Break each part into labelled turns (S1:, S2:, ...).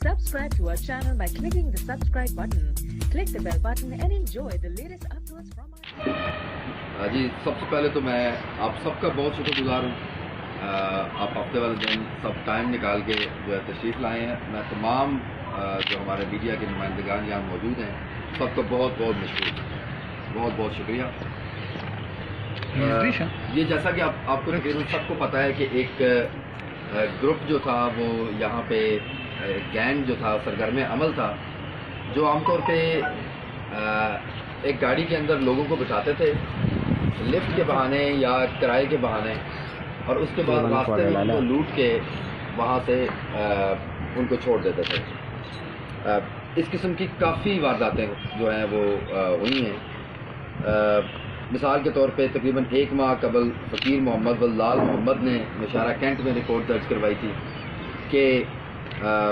S1: Subscribe to our channel by clicking the subscribe button. Click the bell button and enjoy the latest uploads from our
S2: جی سب سے پہلے تو میں آپ سب کا بہت شکر گزار ہوں. آپ ہفتے والے دن سب ٹائم نکال کے جو ہے تشریف لائے ہیں. میں تمام جو ہمارے میڈیا کے نمائندگان یہاں موجود ہیں سب کا بہت بہت مشکور، بہت بہت شکریہ. یہ جیسا کہ آپ کو تقریباً سب کو پتہ ہے کہ ایک گروپ جو تھا وہ یہاں پہ گینگ جو تھا سرگرم عمل تھا، جو عام طور پہ ایک گاڑی کے اندر لوگوں کو بٹھاتے تھے لفٹ کے بہانے یا کرائے کے بہانے، اور اس کے بعد راستے میں ان کو لوٹ کے وہاں سے ان کو چھوڑ دیتے تھے. اس قسم کی کافی وارداتیں جو ہیں وہ ہوئی ہیں. مثال کے طور پہ تقریباً 1 ماہ قبل فقیر محمد واللال محمد نے نوشہرہ کینٹ میں رپورٹ درج کروائی تھی کہ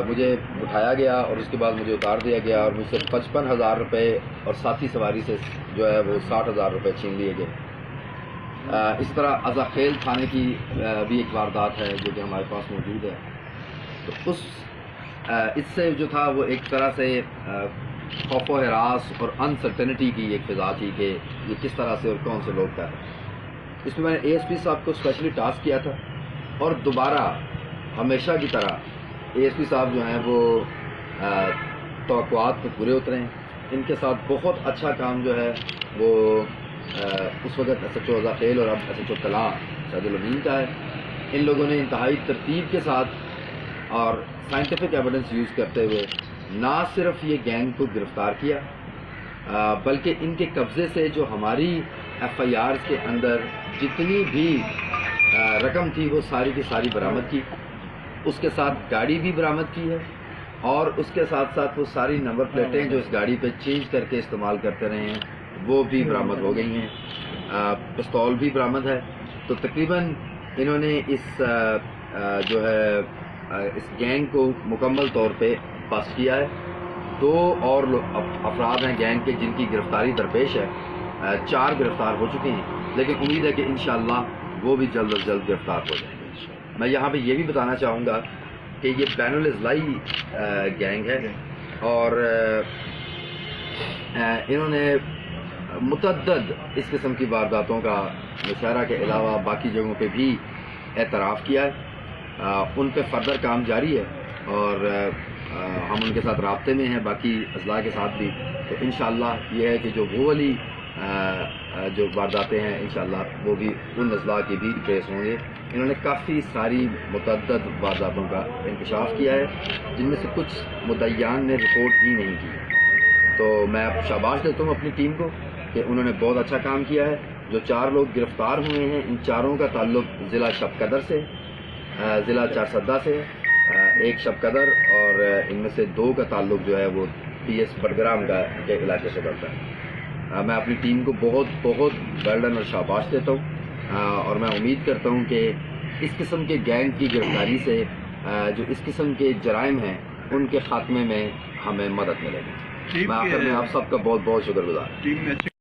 S2: مجھے اٹھایا گیا اور اس کے بعد مجھے اتار دیا گیا اور مجھ سے 55,000 روپے اور ساتھی سواری سے جو ہے وہ 60,000 روپے چھین لیے گئے. اس طرح ازاخیل تھانے کی بھی ایک واردات ہے جو کہ ہمارے پاس موجود ہے. تو اس سے جو تھا وہ ایک طرح سے خوف و ہراس اور انسرٹنٹی کی ایک فضا تھی کہ یہ کس طرح سے اور کون سے لوگ کر رہے ہیں. اس میں نے اے ایس پی صاحب کو اسپیشلی ٹاسک کیا تھا اور دوبارہ ہمیشہ کی طرح اے ایس پی صاحب جو ہیں وہ توقعات پہ پورے اترے ہیں. ان کے ساتھ بہت اچھا کام جو ہے وہ اس وقت ایس ایچ او ازاخیل اور اب ایس ایچ او طلاع سعید الامین کا ہے. ان لوگوں نے انتہائی ترتیب کے ساتھ اور سائنٹیفک ایویڈنس یوز کرتے ہوئے نہ صرف یہ گینگ کو گرفتار کیا بلکہ ان کے قبضے سے جو ہماری ایف آئی آر کے اندر جتنی بھی رقم تھی وہ ساری کی ساری برآمد کی. اس کے ساتھ گاڑی بھی برآمد کی ہے اور اس کے ساتھ ساتھ وہ ساری نمبر پلیٹیں جو اس گاڑی پہ چینج کر کے استعمال کرتے رہے ہیں وہ بھی برآمد ہو گئی ہیں. پستول بھی برآمد ہے. تو تقریباً انہوں نے اس جو ہے اس گینگ کو مکمل طور پہ بس کیا ہے. 2 اور افراد ہیں گینگ کے جن کی گرفتاری درپیش ہے. 4 گرفتار ہو چکے ہیں لیکن امید ہے کہ انشاءاللہ وہ بھی جلد از جلد گرفتار ہو جائیں گے. میں یہاں پہ یہ بھی بتانا چاہوں گا کہ یہ بین الاضلاعی گینگ ہے اور انہوں نے متعدد اس قسم کی وارداتوں کا نوشہرہ کے علاوہ باقی جگہوں پہ بھی اعتراف کیا ہے. ان پہ فردر کام جاری ہے اور ہم ان کے ساتھ رابطے میں ہیں باقی اضلاع کے ساتھ بھی. تو انشاءاللہ یہ ہے کہ جو وہ والی جو وارداتیں ہیں انشاءاللہ وہ بھی ان اضلاع کی بھی ٹریس ہوں گے. انہوں نے کافی ساری متعدد وارداتوں کا انکشاف کیا ہے جن میں سے کچھ مدعیان نے رپورٹ بھی نہیں کی. تو میں شاباش دیتا ہوں اپنی ٹیم کو کہ انہوں نے بہت اچھا کام کیا ہے. جو 4 لوگ گرفتار ہوئے ہیں ان چاروں کا تعلق ضلع شب قدر سے، ضلع چارسدہ سے، ایک شب قدر اور ان میں سے 2 کا تعلق جو ہے وہ پی ایس بڑگرام کا کے علاقے سے کرتا ہے. میں اپنی ٹیم کو بہت بہت ویلڈن اور شاباش دیتا ہوں اور میں امید کرتا ہوں کہ اس قسم کے گینگ کی گرفتاری سے جو اس قسم کے جرائم ہیں ان کے خاتمے میں ہمیں مدد ملے گی. میں آخر میں آپ سب کا بہت بہت شکر گزار ہوں.